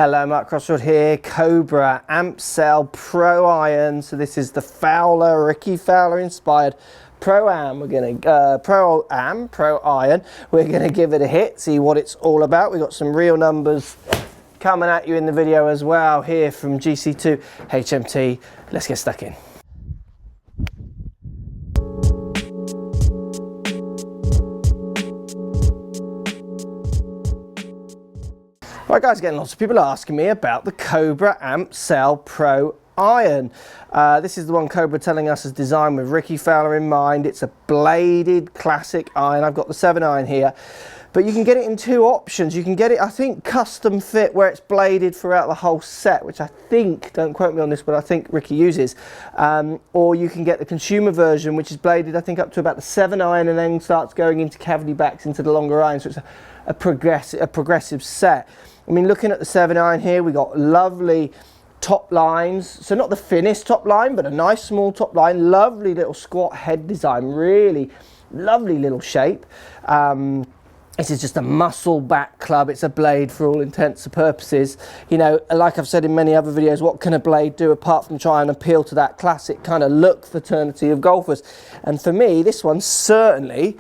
Hello, Mark Crossfield here, Cobra Amp Cell Pro Iron. So this is the Fowler, Rickie Fowler inspired Pro-Am. We're going to, Pro Iron. We're going to give it a hit, see what it's all about. We've got some real numbers coming at you in the video as well here from GC2 HMT. Let's get stuck in. Right guys, getting lots of people asking me about the Cobra Amp Cell Pro Iron. This is the one Cobra telling us is designed with Rickie Fowler in mind. It's a bladed classic iron. I've got the 7 iron here, but you can get it in 2 options. You can get it, I think, custom fit where it's bladed throughout the whole set, which I think, don't quote me on this, but I think Rickie uses. Or you can get the consumer version, which is bladed, I think, up to about the 7 iron and then starts going into cavity backs into the longer iron. So it's a progressive set. I mean, looking at the 7 iron here, we got lovely top lines. So not the finished top line, but a nice small top line. Lovely little squat head design. Really lovely little shape. This is just a muscle back club. It's a blade for all intents and purposes. You know, like I've said in many other videos, what can a blade do apart from try and appeal to that classic kind of look fraternity of golfers? And for me, this one certainly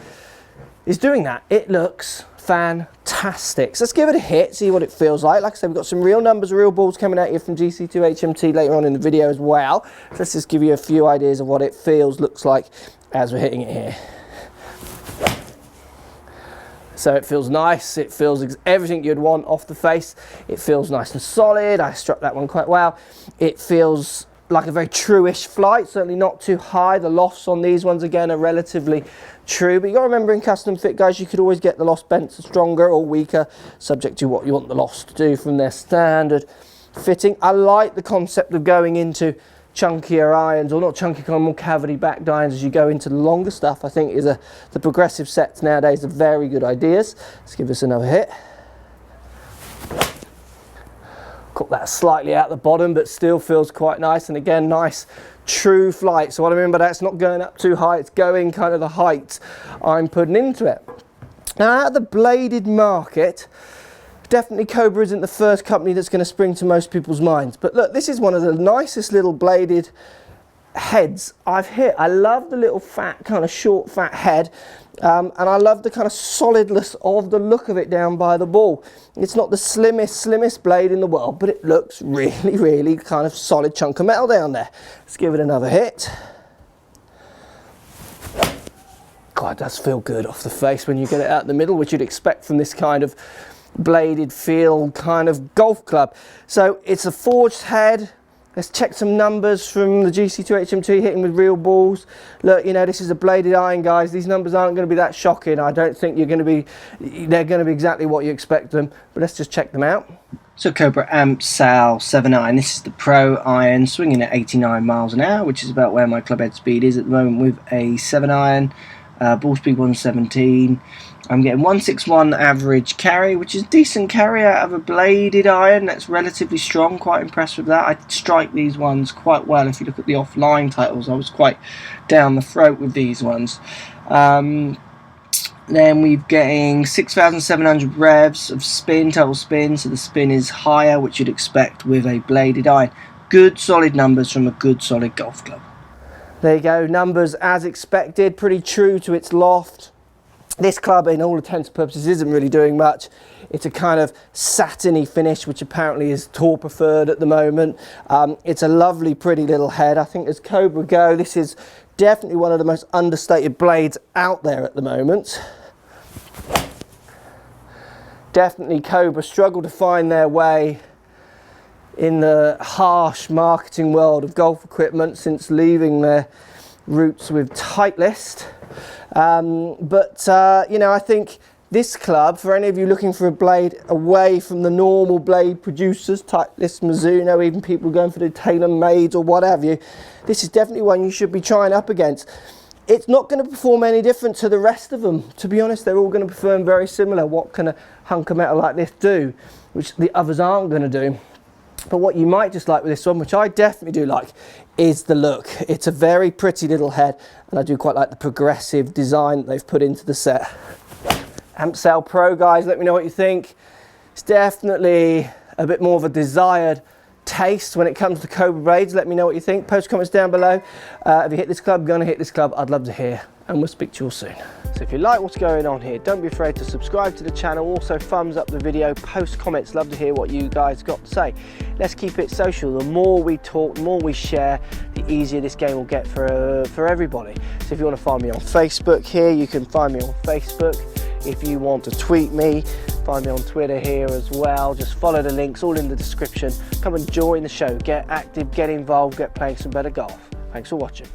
is doing that. It looks fantastic. So let's give it a hit, see what it feels like. Like I said, we've got some real numbers, real balls coming at you from GC2 HMT later on in the video as well. So let's just give you a few ideas of what it feels, looks like as we're hitting it here. So it feels nice, it feels everything you'd want off the face. It feels nice and solid. I struck that one quite well. It feels like a very true-ish flight, certainly not too high. The lofts on these ones, again, are relatively true, but you got to remember in custom fit, guys, you could always get the loft bent stronger or weaker, subject to what you want the lofts to do from their standard fitting. I like the concept of going into chunkier irons, or not chunky, kind of more cavity backed irons as you go into the longer stuff. I think is the progressive sets nowadays are very good ideas. Let's give this another hit. Got that slightly out the bottom, but still feels quite nice. And again, nice true flight. So what I mean by that, it's not going up too high, it's going kind of the height I'm putting into it. Now, out of the bladed market, definitely Cobra isn't the first company that's going to spring to most people's minds. But look, this is one of the nicest little bladed heads I've hit. I love the little fat, kind of short, fat head. And I love the kind of solidness of the look of it down by the ball. It's not the slimmest blade in the world, but it looks really, really kind of solid chunk of metal down there. Let's give it another hit. God, it does feel good off the face when you get it out in the middle, which you'd expect from this kind of bladed feel kind of golf club. So it's a forged head. Let's check some numbers from the GC2 HMT hitting with real balls. Look, you know, this is a bladed iron, guys. These numbers aren't going to be that shocking. I don't think they're going to be exactly what you expect them, but let's just check them out. So Cobra Amp Cell 7 iron. This is the Pro iron, swinging at 89 miles an hour, which is about where my club head speed is at the moment with a 7 iron. Ball speed 117. I'm getting 161 average carry, which is decent carry out of a bladed iron. That's relatively strong, quite impressed with that. I strike these ones quite well. If you look at the offline titles, I was quite down the throat with these ones. Then we're getting 6,700 revs of spin, total spin, so the spin is higher, which you'd expect with a bladed iron. Good solid numbers from a good solid golf club. There you go, numbers as expected, pretty true to its loft. This club, in all intents and purposes, isn't really doing much. It's a kind of satiny finish, which apparently is tour preferred at the moment. It's a lovely, pretty little head. I think as Cobra go, this is definitely one of the most understated blades out there at the moment. Definitely Cobra struggle to find their way in the harsh marketing world of golf equipment since leaving their roots with Titleist. You know, I think this club, for any of you looking for a blade away from the normal blade producers, Titleist, Mizuno, even people going for the tailor-made or what have you, this is definitely one you should be trying up against. It's not going to perform any different to the rest of them. To be honest, they're all going to perform very similar. What can a hunk of metal like this do, which the others aren't going to do? But what you might just like with this one, which I definitely do like, is the look. It's a very pretty little head, and I do quite like the progressive design that they've put into the set. Amp Cell Pro, guys, let me know what you think. It's definitely a bit more of a desired taste when it comes to Cobra blades. Let me know what you think. Post comments down below. Have you hit this club? Gonna hit this club? I'd love to hear, and we'll speak to you all soon. So if you like what's going on here, don't be afraid to subscribe to the channel. Also thumbs up the video, post comments. Love to hear what you guys got to say. Let's keep it social. The more we talk, the more we share, the easier this game will get for everybody. So if you want to find me on Facebook here, you can find me on Facebook. If you want to tweet me, find me on Twitter here as well. Just follow the links, all in the description. Come and join the show. Get active, get involved, get playing some better golf. Thanks for watching.